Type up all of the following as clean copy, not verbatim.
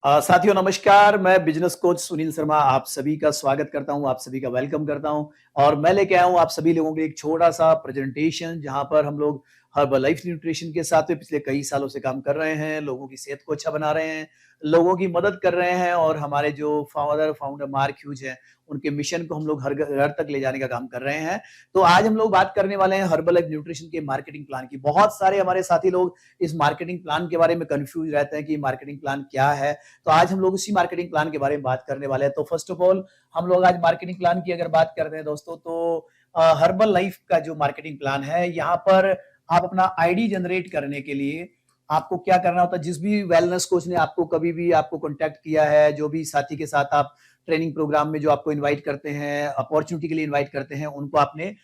साथियों नमस्कार। मैं बिजनेस कोच सुनील शर्मा आप सभी का स्वागत करता हूं, आप सभी का वेलकम करता हूं। और मैं लेके आया हूं आप सभी लोगों के लिए एक छोटा सा प्रेजेंटेशन, जहां पर हम लोग हर्बल लाइफ न्यूट्रिशन के साथ में पिछले कई सालों से काम कर रहे हैं, लोगों की सेहत को अच्छा बना रहे हैं, लोगों की मदद कर रहे हैं और हमारे जो फाउंडर मार्क ह्यूज हैं, उनके मिशन को हम लोग हर घर तक ले जाने का काम कर रहे हैं। तो आज हम लोग बात करने वाले हैं हर्बल लाइफ न्यूट्रिशन के मार्केटिंग प्लान की। बहुत सारे हमारे साथी लोग इस मार्केटिंग प्लान के बारे में कंफ्यूज रहते हैं कि मार्केटिंग प्लान क्या है। तो आज हम लोग उसी मार्केटिंग प्लान के बारे में बात करने वाले हैं। तो फर्स्ट ऑफ ऑल हम लोग आज मार्केटिंग प्लान की अगर बात करते हैं दोस्तों, तो हर्बल लाइफ का जो मार्केटिंग प्लान है, यहाँ पर आप अपना आईडी जनरेट करने के लिए आपको क्या करना होता है। जिस भी वेलनेस कोच ने आपको कभी भी आपको कांटेक्ट किया है, जो भी साथी के साथ आप ट्रेनिंग प्रोग्राम में जो आपको इनवाइट करते हैं, अपॉर्चुनिटी के लिए इनवाइट करते हैं, उनको आपने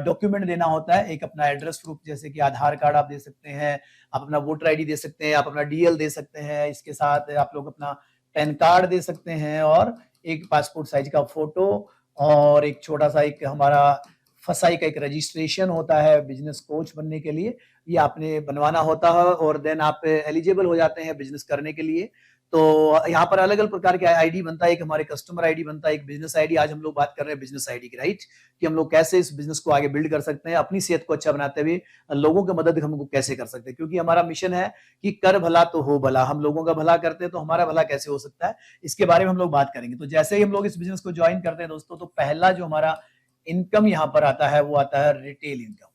डॉक्यूमेंट देना होता है। एक अपना एड्रेस प्रूफ, जैसे कि आधार कार्ड आप दे सकते हैं, आप अपना वोटर आईडी दे सकते हैं, आप अपना डीएल दे सकते हैं, इसके साथ आप लोग अपना पैन कार्ड दे सकते हैं और एक पासपोर्ट साइज का फोटो और एक छोटा सा एक हमारा फसाई का एक रजिस्ट्रेशन होता है बिजनेस कोच बनने के लिए, ये आपने बनवाना होता है और देन आप एलिजिबल हो जाते हैं बिजनेस करने के लिए। तो यहाँ पर अलग अलग प्रकार के आईडी बनता है, एक हमारे कस्टमर आईडी बनता है, एक बिजनेस आईडी। आज हम लोग बात कर रहे हैं बिजनेस आईडी की, राइट, कि हम लोग कैसे इस बिजनेस को आगे बिल्ड कर सकते हैं, अपनी सेहत को अच्छा बनाते हुए लोगों की मदद हम कैसे कर सकते हैं। क्योंकि हमारा मिशन है कि कर भला तो हो भला, हम लोगों का भला करते हैं तो हमारा भला कैसे हो सकता है, इसके बारे में हम लोग बात करेंगे। तो जैसे ही हम लोग इस बिजनेस को ज्वाइन करते हैं दोस्तों, तो पहला जो हमारा इनकम यहाँ पर आता है वो आता है रिटेल इनकम।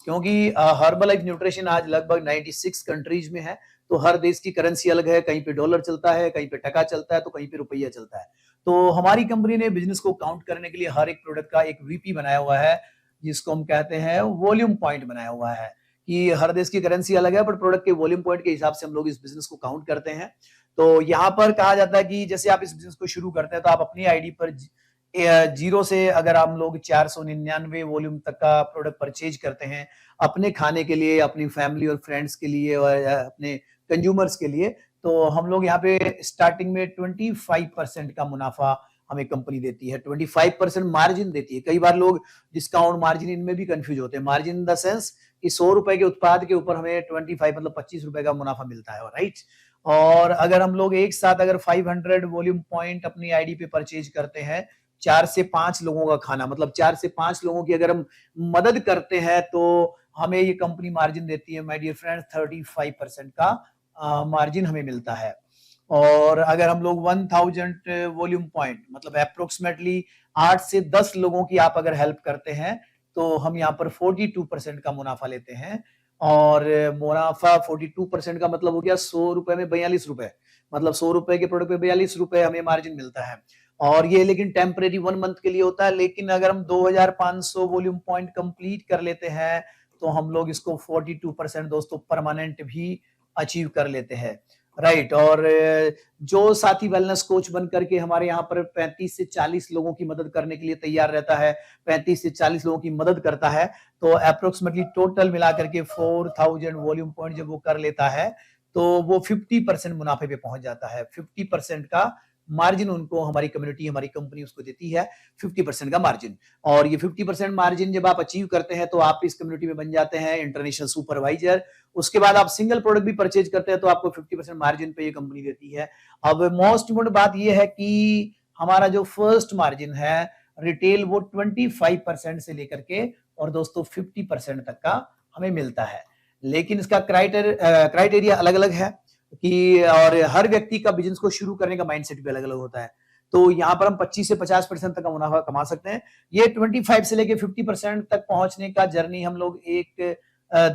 क्योंकि हर्बल लाइफ न्यूट्रिशन आज लगभग 96 कंट्रीज में है, तो हर देश की करेंसी अलग है, कहीं पे डॉलर चलता है, कहीं पे टका चलता है, तो कहीं पे रुपया चलता है। तो हमारी कंपनी ने बिजनेस को काउंट करने के लिए हर एक प्रोडक्ट का एक वीपी बनाया हुआ है, जिसको हम कहते हैं वॉल्यूम पॉइंट बनाया हुआ है, कि हर देश की करेंसी अलग है, बट प्रोडक्ट के वॉल्यूम पॉइंट के हिसाब से हम लोग इस बिजनेस को काउंट करते हैं। तो यहाँ पर कहा जाता है कि जैसे आप इस बिजनेस को शुरू करते हैं, तो आप अपनी आईडी पर जीरो से अगर हम लोग 499 वॉल्यूम तक का प्रोडक्ट परचेज करते हैं अपने खाने के लिए, अपनी फैमिली और फ्रेंड्स के लिए और अपने कंज्यूमर्स के लिए, तो हम लोग यहाँ पे स्टार्टिंग में 25% का मुनाफा हमें कंपनी देती है, 25% मार्जिन देती है। कई बार लोग डिस्काउंट मार्जिन इनमें भी कंफ्यूज होते हैं। मार्जिन इन द सेंस कि 100 रुपए के उत्पाद के ऊपर हमें 25 मतलब 25 रुपए का मुनाफा मिलता है, राइट। और अगर हम लोग एक साथ अगर 500 वॉल्यूम पॉइंट अपनी आईडी पे परचेज करते हैं, 4 से 5 लोगों का खाना, मतलब 4 से 5 लोगों की अगर हम मदद करते हैं, तो हमें ये कंपनी मार्जिन देती है माय डियर फ्रेंड्स, 35% का मार्जिन हमें मिलता है। और अगर हम लोग 1000 वॉल्यूम पॉइंट मतलब अप्रोक्सीमेटली 8 से 10 लोगों की आप अगर हेल्प करते हैं, तो हम यहाँ पर 42% का मुनाफा लेते हैं। और मुनाफा 42% का मतलब हो गया 100 रुपए में 42 रुपए, मतलब 100 रुपए के प्रोडक्ट पे 42 रुपए हमें मार्जिन मिलता है। और ये लेकिन टेम्परेरी 1 मंथ के लिए होता है। लेकिन अगर हम 2500 वॉल्यूम पॉइंट कंप्लीट कर लेते हैं, तो हम लोग इसको 42% दोस्तों परमानेंट भी अचीव कर लेते हैं, राइट। और जो साथी वेलनेस कोच बन करके हमारे यहाँ पर 35 से 40 लोगों की मदद करने के लिए तैयार रहता है, 35 से 40 लोगों की मदद करता है, तो अप्रोक्सीमेटली टोटल मिलाकर के 4000 वॉल्यूम पॉइंट जब वो कर लेता है, तो वो 50% मुनाफे पे पहुंच जाता है। 50% का मार्जिन उनको हमारी कम्युनिटी, हमारी कंपनी उसको देती है, 50% का मार्जिन। और ये 50% मार्जिन जब आप अचीव करते हैं, तो आप इस कम्युनिटी में बन जाते हैं इंटरनेशनल सुपरवाइजर। उसके बाद आप सिंगल प्रोडक्ट भी परचेज करते हैं, तो आपको 50% मार्जिन पे ये कंपनी देती है। अब मोस्ट इंपोर्टेंट बात ये है कि हमारा जो फर्स्ट मार्जिन है रिटेल, वो 25% से लेकर के और दोस्तों 50% तक का हमें मिलता है। लेकिन इसका क्राइटेरिया अलग अलग है कि, और हर व्यक्ति का बिजनेस को शुरू करने का माइंडसेट भी अलग अलग होता है। तो यहाँ पर हम 25 से 50% तक का मुनाफा कमा सकते हैं। ये 25 से लेके 50% तक पहुंचने का जर्नी हम लोग एक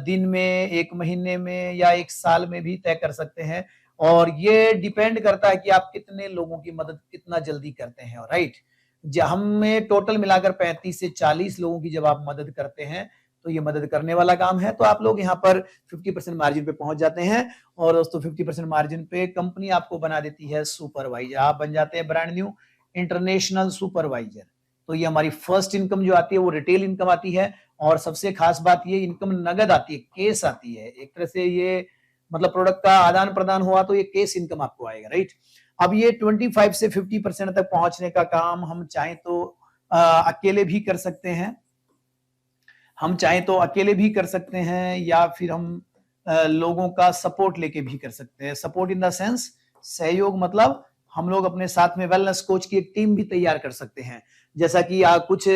दिन में, एक महीने में या एक साल में भी तय कर सकते हैं। और ये डिपेंड करता है कि आप कितने लोगों की मदद कितना जल्दी करते हैं, राइट। हमें टोटल मिलाकर 35 से 40 लोगों की जब आप मदद करते हैं, तो ये मदद करने वाला काम है। तो आप लोग यहाँ पर 50% मार्जिन पे पहुंच जाते हैं। और दोस्तों 50% मार्जिन पे कंपनी आपको बना देती है सुपरवाइजर, आप बन जाते हैं ब्रांड न्यू इंटरनेशनल सुपरवाइजर। तो ये हमारी फर्स्ट इनकम जो आती है वो रिटेल इनकम आती है। और सबसे खास बात ये इनकम नगद आती है, केस आती है। एक तरह से ये मतलब प्रोडक्ट का आदान प्रदान हुआ तो ये केस इनकम आपको आएगा, राइट। अब ये 25 से 50% तक पहुंचने का काम हम चाहें तो अकेले भी कर सकते हैं, हम चाहें तो अकेले भी कर सकते हैं, या फिर हम लोगों का सपोर्ट लेके भी कर सकते हैं। सपोर्ट इन द सेंस सहयोग मतलब हम लोग अपने साथ में वेलनेस कोच की एक टीम भी तैयार कर सकते हैं। जैसा कि कुछ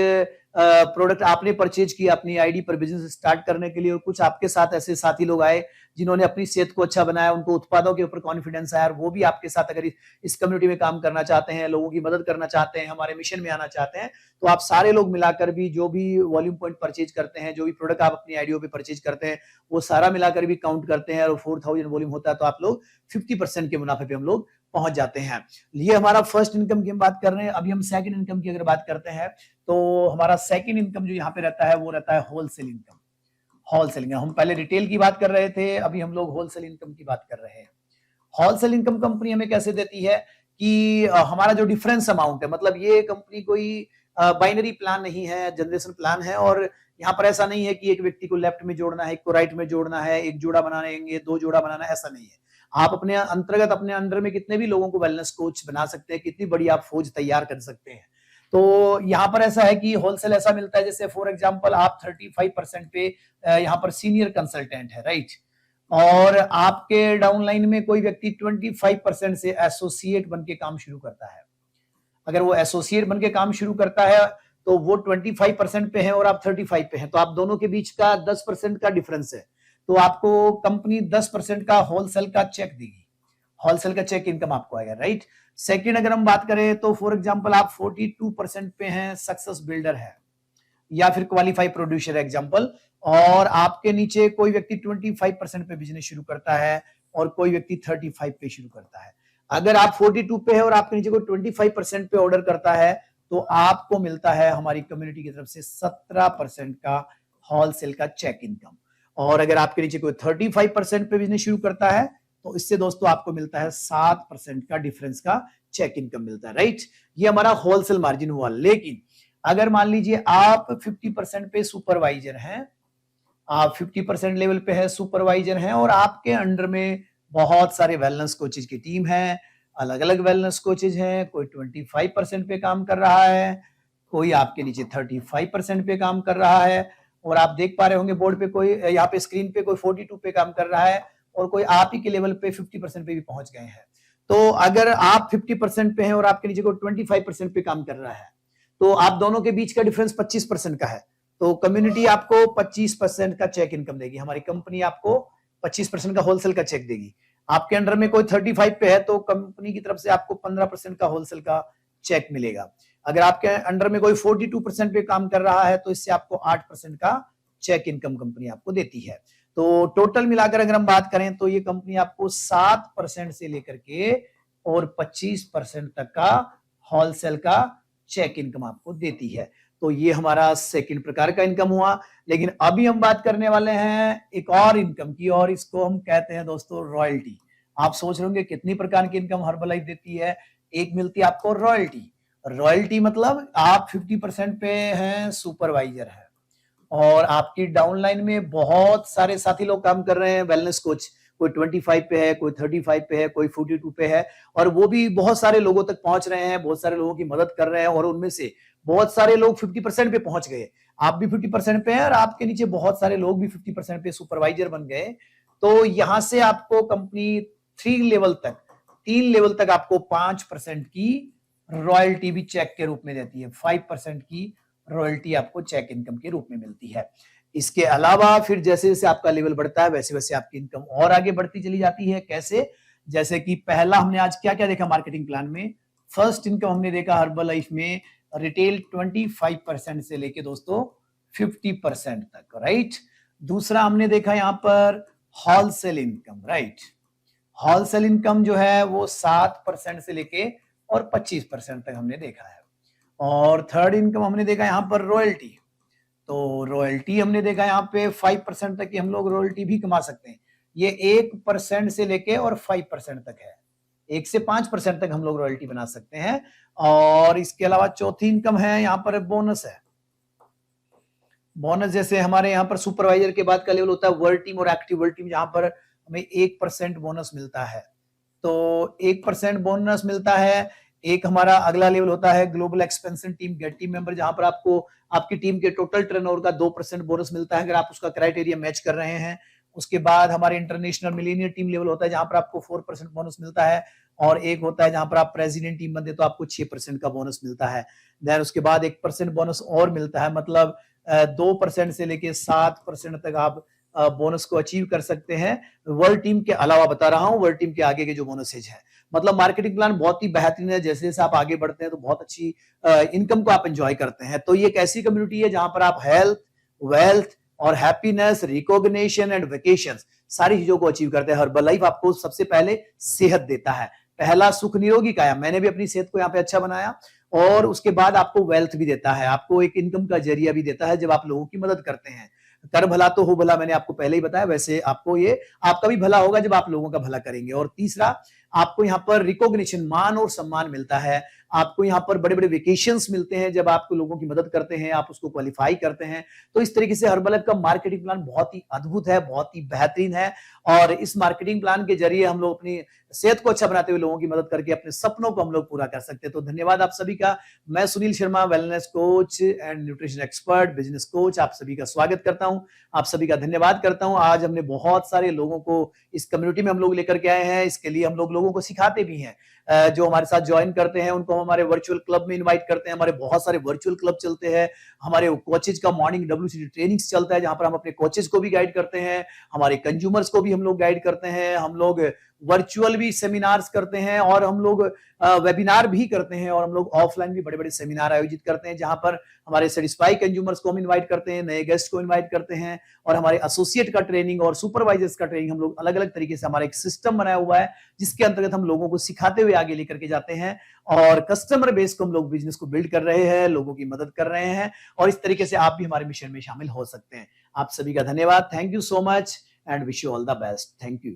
प्रोडक्ट आपने परचेज किया अपनी आईडी पर बिजनेस स्टार्ट करने के लिए, और कुछ आपके साथ ऐसे साथी लोग आए जिन्होंने अपनी सेहत को अच्छा बनाया, उनको उत्पादों के ऊपर कॉन्फिडेंस आया, और वो भी आपके साथ अगर इस कम्युनिटी में काम करना चाहते हैं, लोगों की मदद करना चाहते हैं, हमारे मिशन में आना चाहते हैं, तो आप सारे लोग मिलाकर भी जो भी वॉल्यूम पॉइंट परचेज करते हैं, जो भी प्रोडक्ट आप अपनी आईडियो पे परचेज करते हैं, वो सारा मिलाकर भी काउंट करते हैं, और 4000 वॉल्यूम होता है तो आप लोग 50% के मुनाफे पे हम लोग पहुंच जाते हैं। ये हमारा फर्स्ट इनकम की हम बात कर रहे हैं। अभी हम सेकंड इनकम की अगर बात करते हैं, तो हमारा सेकंड इनकम जो यहाँ पे रहता है वो रहता है होलसेल इनकम। होलसेल इनकम, हम पहले रिटेल की बात कर रहे थे, अभी हम लोग होलसेल इनकम की बात कर रहे हैं। होलसेल इनकम कंपनी हमें कैसे देती है कि हमारा जो डिफरेंस अमाउंट है, मतलब ये कंपनी कोई बाइनरी प्लान नहीं है, जनरेशन प्लान है, और यहाँ पर ऐसा नहीं है कि एक व्यक्ति को लेफ्ट में जोड़ना है, एक को राइट में जोड़ना है, एक जोड़ा बनाएंगे, दो जोड़ा बनाना है, ऐसा नहीं है। आप अपने अंतर्गत अपने अंडर में कितने भी लोगों को वेलनेस कोच बना सकते हैं, कितनी बड़ी आप फौज तैयार कर सकते हैं। तो यहाँ पर ऐसा है कि होलसेल ऐसा मिलता है, जैसे फॉर एग्जांपल आप 35% पे यहाँ पर सीनियर कंसल्टेंट है, राइट, और आपके डाउनलाइन में कोई व्यक्ति 25% से एसोसिएट बन के काम शुरू करता है। अगर वो एसोसिएट बन के काम शुरू करता है तो वो 25% पे है और आप 35 पे हैं, तो आप दोनों के बीच का 10% का डिफरेंस है, तो आपको कंपनी 10% का होलसेल का चेक देगी, होलसेल का चेक इनकम आपको आएगा, राइट। सेकंड अगर हम बात करें तो फॉर एग्जांपल आप 42% पे हैं, सक्सेस बिल्डर है या फिर क्वालिफाई प्रोड्यूसर एग्जांपल, और आपके नीचे कोई व्यक्ति 25% पे बिजनेस शुरू करता है और कोई व्यक्ति 35 पे शुरू करता है। अगर आप 42 पे है और आपके नीचे कोई 25% पे ऑर्डर करता है, तो आपको मिलता है हमारी कम्युनिटी की तरफ से 17% का होलसेल का चेक इनकम। और अगर आपके नीचे कोई 35% पे बिजनेस शुरू करता है, तो इससे दोस्तों आपको मिलता है 7% का डिफरेंस का चेक इनकम मिलता है, राइट। ये हमारा होलसेल मार्जिन हुआ। लेकिन अगर मान लीजिए आप 50% पे सुपरवाइजर हैं, आप 50% लेवल पे है, सुपरवाइजर हैं, और आपके अंडर में बहुत सारे वेलनेस कोचेज की टीम है, अलग अलग वेलनेस कोचेज हैं, कोई 25% पे काम कर रहा है, कोई आपके नीचे 35% पे काम कर रहा है, और आप देख पा रहे होंगे बोर्ड पे कोई, यहाँ पे स्क्रीन पे कोई 42 पे काम कर रहा है, और कोई आप ही के लेवल पे 50% पे भी पहुंच गए हैं। तो अगर आप 50% पे हैं और आपके नीचे कोई 25% पे काम कर रहा है, तो आप दोनों के बीच का डिफरेंस 25% का है, तो कम्युनिटी आपको 25% का चेक इनकम देगी, हमारी कंपनी आपको 25% का होलसेल का चेक देगी। आपके अंडर में कोई 35 पे है तो कंपनी की तरफ से आपको 15% का होलसेल का चेक मिलेगा। अगर आपके अंडर में कोई 42% पे काम कर रहा है तो इससे आपको 8% का चेक इनकम कंपनी आपको देती है। तो टोटल मिलाकर अगर हम बात करें तो ये कंपनी आपको 7% से लेकर के और 25% तक का होलसेल का चेक इनकम आपको देती है। तो ये हमारा सेकंड प्रकार का इनकम हुआ। लेकिन अभी हम बात करने वाले हैं एक और इनकम की, और इसको हम कहते हैं दोस्तों रॉयल्टी। आप सोच रहे होंगे कितनी प्रकार की इनकम हर्बलाइफ देती है। एक मिलती है आपको रॉयल्टी। रॉयल्टी मतलब आप 50% पे हैं, सुपरवाइजर है, और आपकी डाउनलाइन में बहुत सारे साथी लोग काम कर रहे हैं, वेलनेस कोच, कोई 25 पे है, कोई 35 पे है, कोई 42 पे है, और वो भी बहुत सारे लोगों तक पहुंच रहे हैं, बहुत सारे लोगों की मदद कर रहे हैं, और उनमें से बहुत सारे लोग 50% पे पहुंच गए। आप भी 50% पे हैं और आपके नीचे बहुत सारे लोग भी 50% पे सुपरवाइजर बन गए। तो यहां से आपको कंपनी 3 लेवल तक आपको 5% की रॉयल्टी भी चेक के रूप में देती है। 5% की रॉयल्टी आपको चेक इनकम के रूप में मिलती है। इसके अलावा फिर जैसे जैसे आपका लेवल बढ़ता है वैसे वैसे आपकी इनकम और आगे बढ़ती चली जाती है। कैसे? जैसे कि पहला हमने आज क्या क्या देखा मार्केटिंग प्लान में। फर्स्ट इनकम हमने देखा हर्बल लाइफ में रिटेल 25% से लेके दोस्तों 50% तक, राइट। दूसरा हमने देखा यहाँ पर wholesale income, right. Wholesale income जो है वो 7% से लेके और 25% तक हमने देखा है। और थर्ड इनकम हमने देखा यहाँ पर रॉयल्टी। तो रॉयल्टी हमने देखा यहाँ पे 5% तक की हम लोग रॉयल्टी भी कमा सकते हैं। ये 1% से लेके और 5% तक है। 1 से 5% तक हम लोग रॉयल्टी बना सकते हैं। और इसके अलावा चौथी इनकम है यहाँ पर बोनस है। बोनस जैसे हमारे यहाँ पर सुपरवाइजर के बाद का लेवल होता है वर्ल्ड टीम और एक्टिव वर्ल्ड टीम, जहां पर हमें 1% बोनस मिलता है। तो 1% बोनस मिलता है। एक हमारा अगला लेवल होता है global expansion team get team member, जहां पर आपको आपकी टीम के टोटल टर्नओवर का 2% बोनस मिलता है अगर आप उसका क्राइटेरिया मैच कर रहे हैं। उसके बाद हमारे इंटरनेशनल मिलीनियर टीम लेवल होता है जहां पर आपको 4% बोनस मिलता है। और एक होता है जहां पर आप प्रेसिडेंट टीम बनते हैं तो आपको 6% का बोनस मिलता है। देन उसके बाद 1% बोनस और मिलता है, मतलब 2% से लेके 7% तक आप बोनस को अचीव कर सकते हैं। वर्ल्ड टीम के अलावा बता रहा हूं, वर्ल्ड टीम के आगे के जो बोनसेज है, मतलब मार्केटिंग प्लान बहुत ही बेहतरीन है। जैसे जैसे आप आगे बढ़ते हैं तो बहुत अच्छी इनकम को आप एंजॉय करते हैं। तो ये एक ऐसी कम्युनिटी है जहां पर आप हेल्थ, वेल्थ और हैप्पीनेस, रिकॉग्निशन एंड वेकेशन सारी चीजों को अचीव करते हैं। हर्बल लाइफ आपको सबसे पहले सेहत देता है। पहला सुख निरोगी काया, मैंने भी अपनी सेहत को यहाँ पे अच्छा बनाया, और उसके बाद आपको वेल्थ भी देता है, आपको एक इनकम का जरिया भी देता है जब आप लोगों की मदद करते हैं। कर भला तो हो भला, मैंने आपको पहले ही बताया, वैसे आपको ये आपका भी भला होगा जब आप लोगों का भला करेंगे। और तीसरा, आपको यहाँ पर रिकॉग्निशन, मान और सम्मान मिलता है। आपको यहाँ पर बड़े बड़े वेकेशंस मिलते हैं जब आप लोगों की मदद करते हैं, आप उसको क्वालिफाई करते हैं। तो इस तरीके से हर्बल का मार्केटिंग प्लान बहुत ही अद्भुत है, बहुत ही बेहतरीन है। और इस मार्केटिंग प्लान के जरिए हम लोग अपनी सेहत को अच्छा बनाते हुए लोगों की मदद करके अपने सपनों को हम लोग पूरा कर सकते हैं। तो धन्यवाद आप सभी का। मैं Sunil Sharma, wellness coach and nutrition expert, business coach, आप सभी का स्वागत करता हूं, आप सभी का धन्यवाद करता हूं। आज हमने बहुत सारे लोगों को इस कम्युनिटी में हम लोग लेकर के आए हैं, इसके लिए हम लोगों को सिखाते भी हैं। जो हमारे साथ ज्वाइन करते हैं उनको हम हमारे वर्चुअल क्लब में इनवाइट करते हैं। हमारे बहुत सारे वर्चुअल क्लब चलते हैं। हमारे कोचेज का मॉर्निंग WCT ट्रेनिंग्स चलता है जहां पर हम अपने कोचेज को भी गाइड करते हैं, हमारे कंज्यूमर्स को भी हम लोग गाइड करते हैं। हम लोग वर्चुअल भी सेमिनार्स करते हैं, और हम लोग वेबिनार भी करते हैं, और हम लोग ऑफलाइन भी बड़े बड़े सेमिनार आयोजित करते हैं जहां पर हमारे सेटिस्फाई कंज्यूमर्स को हम इनवाइट करते हैं, नए गेस्ट को इनवाइट करते हैं, और हमारे एसोसिएट का ट्रेनिंग और सुपरवाइजर्स का ट्रेनिंग हम लोग अलग अलग तरीके से, हमारा एक सिस्टम बनाया हुआ है जिसके अंतर्गत हम लोगों को सिखाते हुए आगे लेकर के जाते हैं। और कस्टमर बेस को हम लोग बिजनेस को बिल्ड कर रहे हैं, लोगों की मदद कर रहे हैं, और इस तरीके से आप भी हमारे मिशन में शामिल हो सकते हैं। आप सभी का धन्यवाद। Thank you so much and wish you all the best. Thank you.